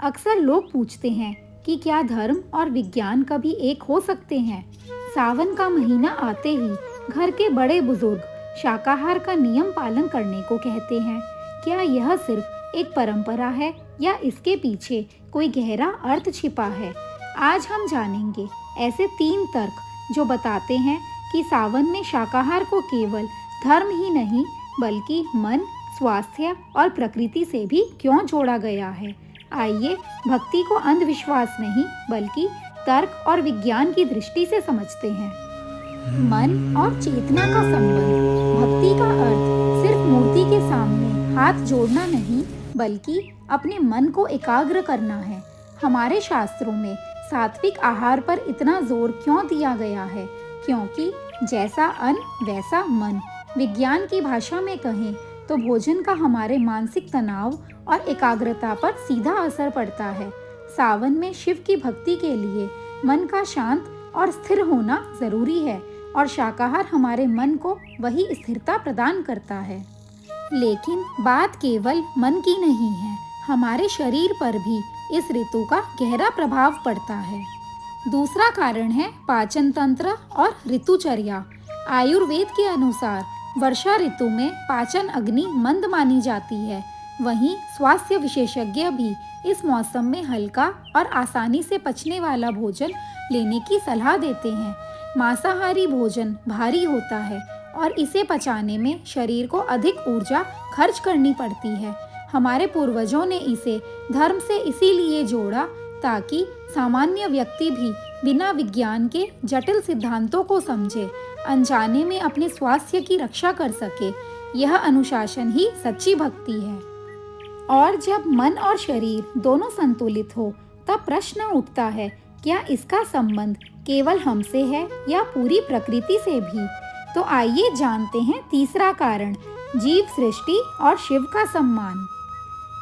अक्सर लोग पूछते हैं कि क्या धर्म और विज्ञान कभी एक हो सकते हैं। सावन का महीना आते ही घर के बड़े बुजुर्ग शाकाहार का नियम पालन करने को कहते हैं। क्या यह सिर्फ एक परंपरा है या इसके पीछे कोई गहरा अर्थ छिपा है? आज हम जानेंगे ऐसे 3 तर्क जो बताते हैं कि सावन में शाकाहार को केवल धर्म ही नहीं बल्कि मन, स्वास्थ्य और प्रकृति से भी क्यों जोड़ा गया है। आइए भक्ति को अंधविश्वास नहीं बल्कि तर्क और विज्ञान की दृष्टि से समझते हैं। मन और चेतना का संबंध। भक्ति का अर्थ सिर्फ मूर्ति के सामने हाथ जोड़ना नहीं बल्कि अपने मन को एकाग्र करना है। हमारे शास्त्रों में सात्विक आहार पर इतना जोर क्यों दिया गया है? क्योंकि जैसा अन्न वैसा मन। विज्ञान की भाषा में कहें तो भोजन का हमारे मानसिक तनाव और एकाग्रता पर सीधा असर पड़ता है। सावन में शिव की भक्ति के लिए मन का शांत और स्थिर होना जरूरी है और शाकाहार हमारे मन को वही स्थिरता प्रदान करता है। लेकिन बात केवल मन की नहीं है, हमारे शरीर पर भी इस ऋतु का गहरा प्रभाव पड़ता है। दूसरा कारण है पाचन तंत्र और ऋतुचर्या। आयुर्वेद के अनुसार वर्षा ऋतु में पाचन अग्नि मंद मानी जाती है। वहीं स्वास्थ्य विशेषज्ञ भी इस मौसम में हल्का और आसानी से पचने वाला भोजन लेने की सलाह देते हैं। मांसाहारी भोजन भारी होता है और इसे पचाने में शरीर को अधिक ऊर्जा खर्च करनी पड़ती है। हमारे पूर्वजों ने इसे धर्म से इसीलिए जोड़ा ताकि सामान्य व्यक्ति भी बिना विज्ञान के जटिल सिद्धांतों को समझे, अनजाने में अपने स्वास्थ्य की रक्षा कर सके। यह अनुशासन ही सच्ची भक्ति है। और जब मन और शरीर दोनों संतुलित हो तब प्रश्न उठता है, क्या इसका संबंध केवल हमसे है या पूरी प्रकृति से भी? तो आइए जानते हैं तीसरा कारण, जीव सृष्टि और शिव का सम्मान।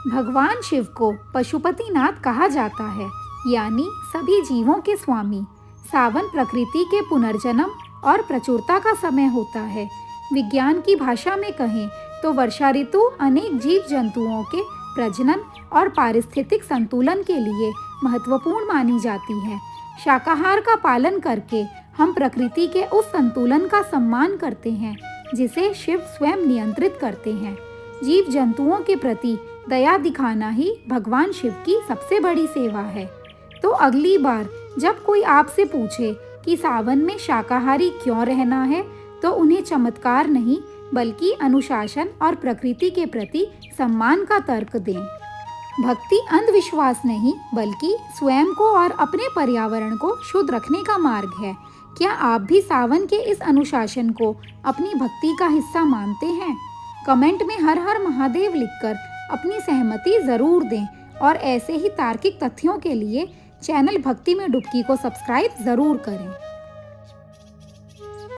भगवान शिव को पशुपतिनाथ कहा जाता है, यानी सभी जीवों के स्वामी। सावन प्रकृति के पुनर्जन्म और प्रचुरता का समय होता है। विज्ञान की भाषा में कहें तो वर्षा ऋतु अनेक जीव जंतुओं के प्रजनन और पारिस्थितिक संतुलन के लिए महत्वपूर्ण मानी जाती है। शाकाहार का पालन करके हम प्रकृति के उस संतुलन का सम्मान करते हैं जिसे शिव स्वयं नियंत्रित करते हैं। जीव जंतुओं के प्रति दया दिखाना ही भगवान शिव की सबसे बड़ी सेवा है। तो अगली बार जब कोई आपसे पूछे कि सावन में शाकाहारी क्यों रहना है, तो उन्हें चमत्कार नहीं बल्कि अनुशासन और प्रकृति के प्रति सम्मान का तर्क दें। भक्ति अंधविश्वास नहीं बल्कि स्वयं को और अपने पर्यावरण को शुद्ध रखने का मार्ग है। क्या आप भी सावन के इस अनुशासन को अपनी भक्ति का हिस्सा मानते हैं? कमेंट में हर हर महादेव लिखकर अपनी सहमति जरूर दें और ऐसे ही तार्किक तथ्यों के लिए चैनल भक्ति में डुबकी को सब्सक्राइब जरूर करें।